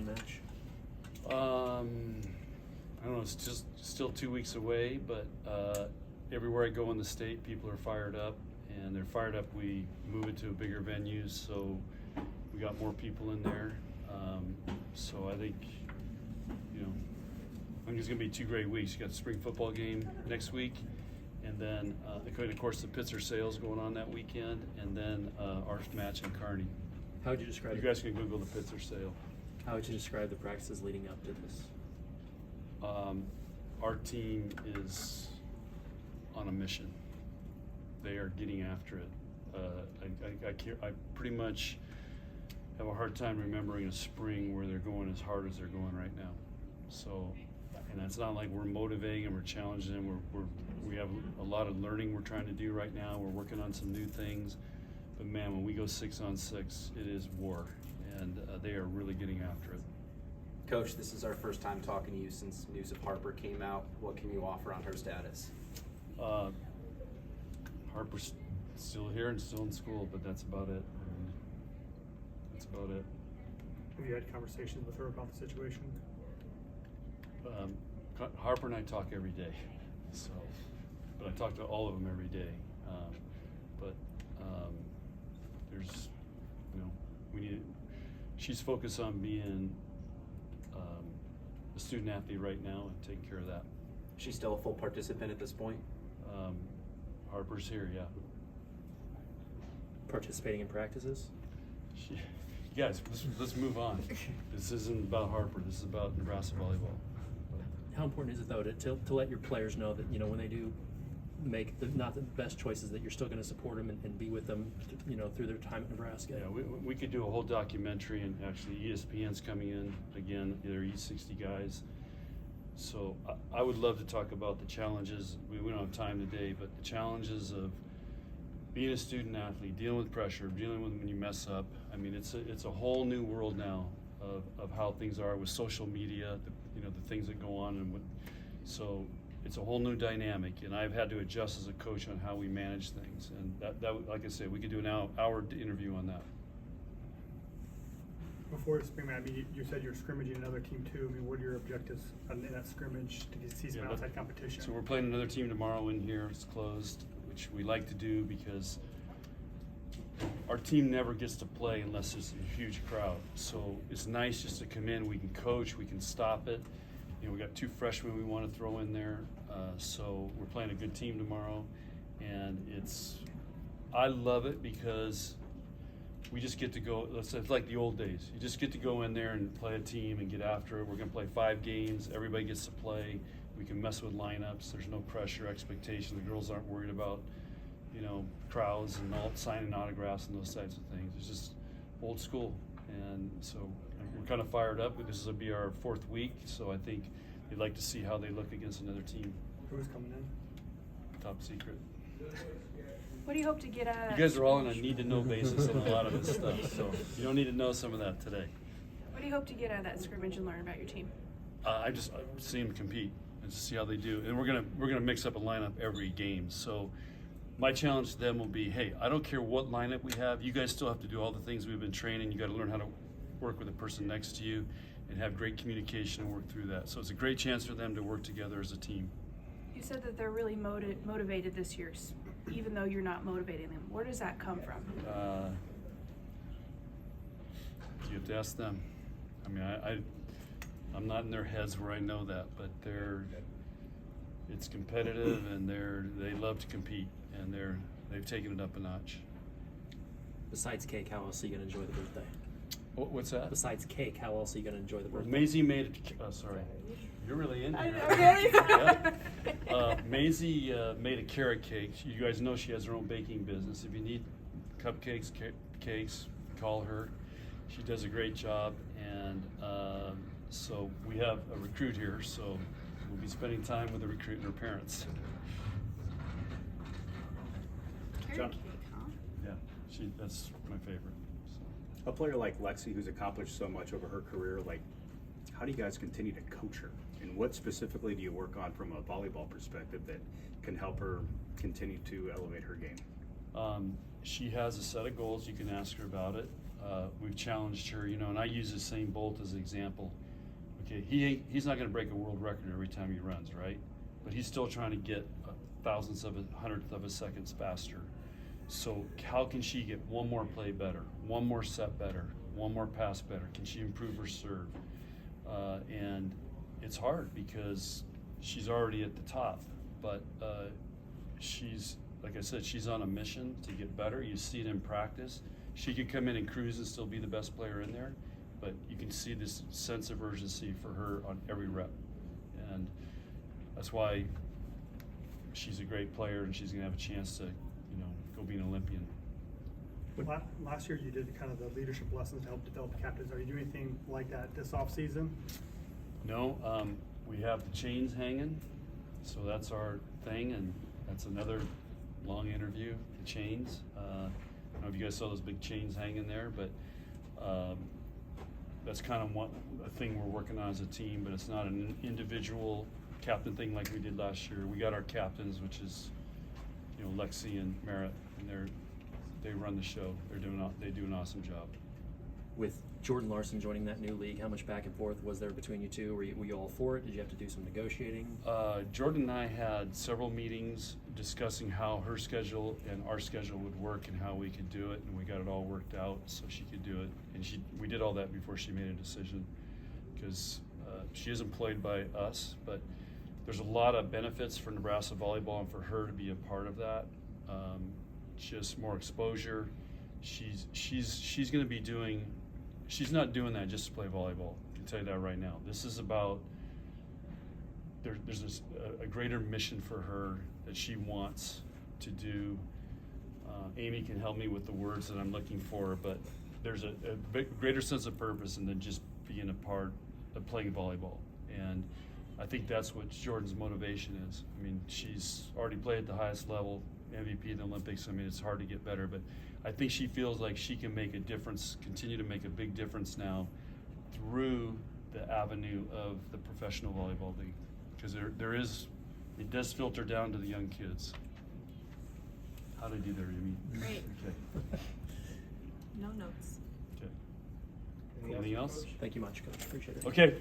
match? I don't know, it's just still 2 weeks away, but everywhere I go in the state, people are fired up, and they're fired up. We move it to a bigger venue, so we got more people in there. So I think, I think it's going to be 2 great weeks. You got the spring football game next week, and then, of course, the Pitzer sales going on that weekend, and then our match in Kearney. How would you describe You guys can Google the Pitzer sale. How would you describe the practices leading up to this? Our team is on a mission. They are getting after it. I pretty much have a hard time remembering a spring where they're going as hard as they're going right now. So, and it's not like we're motivating them or challenging them. We have a lot of learning we're trying to do right now. We're working on some new things. But man, when we go 6-on-6, it is war, and they are really getting after it. Coach, this is our first time talking to you since news of Harper came out. What can you offer on her status? Harper's still here and still in school, but that's about it. That's about it. Have you had conversations with her about the situation? Harper and I talk every day, so, but I talk to all of them every day. There's, she's focused on being a student athlete right now and taking care of that. She's still a full participant at this point? Harper's here, yeah. Participating in practices? Guys, let's move on. This isn't about Harper. This is about Nebraska volleyball. How important is it though to let your players know that when they do make not the best choices, that you're still going to support them and be with them through their time at Nebraska? Yeah, we could do a whole documentary, and actually ESPN's coming in again, either E60 guys. So I would love to talk about the challenges. We don't have time today, but the challenges of being a student athlete, dealing with pressure, dealing with when you mess up. I mean, it's a whole new world now of how things are with social media, the things that go on, so it's a whole new dynamic, and I've had to adjust as a coach on how we manage things. And that like I said, we could do an hour interview on that. Before the spring, you said you're scrimmaging another team too. What are your objectives in that scrimmage to see some outside competition? So we're playing another team tomorrow in here. It's closed, which we like to do because our team never gets to play unless there's a huge crowd. So it's nice just to come in. We can coach. We can stop it. We got 2 freshmen we want to throw in there. So we're playing a good team tomorrow, and I love it because we just get to go. It's like the old days. You just get to go in there and play a team and get after it. We're going to play 5 games. Everybody gets to play. We can mess with lineups. There's no pressure, expectation. The girls aren't worried about, crowds and all signing autographs and those types of things. It's just old school, and so we're kind of fired up. This will be our 4th week, so I think they'd like to see how they look against another team. Who's coming in? Top secret. What do you hope to get out of that? You guys are all on a need-to-know basis on a lot of this stuff, so you don't need to know some of that today. What do you hope to get out of that scrimmage and learn about your team? I see them compete and just see how they do, and we're gonna mix up a lineup every game. So my challenge to them will be, hey, I don't care what lineup we have. You guys still have to do all the things we've been training. You got to learn how to work with the person next to you and have great communication and work through that. So it's a great chance for them to work together as a team. You said that they're really motivated this year, even though you're not motivating them. Where does that come from? You have to ask them. I mean, I'm not in their heads where I know that, but it's competitive, and they love to compete, and they've taken it up a notch. Besides cake, how else are you going to enjoy the birthday? What's that? Besides cake, how else are you going to enjoy the birthday? Maisie made sorry. You're really into it. Okay. Yeah. Maisie made a carrot cake. You guys know she has her own baking business. If you need cupcakes, cakes, call her. She does a great job, and so we have a recruit here, so we'll be spending time with the recruit and her parents. Carrot cake, huh? Yeah, that's my favorite. So. A player like Lexi, who's accomplished so much over her career, how do you guys continue to coach her? And what specifically do you work on from a volleyball perspective that can help her continue to elevate her game? She has a set of goals. You can ask her about it. We've challenged her, and I use Usain Bolt as an example. Okay, he's not going to break a world record every time he runs, right? But he's still trying to get thousandths of a hundredth of a second faster. So how can she get one more play better, one more set better, one more pass better? Can she improve her serve? And it's hard because she's already at the top, but she's, like I said, she's on a mission to get better. You see it in practice. She could come in and cruise and still be the best player in there, but you can see this sense of urgency for her on every rep. And that's why she's a great player, and she's going to have a chance to, go be an Olympian. Last year you did kind of the leadership lessons to help develop captains. Are you doing anything like that this off season? No, we have the chains hanging, so that's our thing, and that's another long interview, the chains. I don't know if you guys saw those big chains hanging there, but that's kind of a thing we're working on as a team, but it's not an individual captain thing like we did last year. We got our captains, which is, Lexi and Merritt, and they run the show. They do an awesome job. With Jordan Larson joining that new league, how much back and forth was there between you two? Were you all for it? Did you have to do some negotiating? Jordan and I had several meetings discussing how her schedule and our schedule would work and how we could do it, and we got it all worked out so she could do it. And we did all that before she made a decision, because she isn't played by us, but there's a lot of benefits for Nebraska volleyball and for her to be a part of that. Just more exposure. She's going to be doing. She's not doing that just to play volleyball. I can tell you that right now. This is about. There's a greater mission for her that she wants to do. Amy can help me with the words that I'm looking for, but there's a greater sense of purpose than just being a part of playing volleyball. And I think that's what Jordan's motivation is. I mean, she's already played at the highest level, MVP in the Olympics. I mean, it's hard to get better, but I think she feels like she can make a difference, continue to make a big difference now through the avenue of the professional volleyball league. Because it does filter down to the young kids. How did I do there, Amy? Great. Okay. No notes. Okay. Anything else? Thank you much, Coach. Appreciate it. Okay.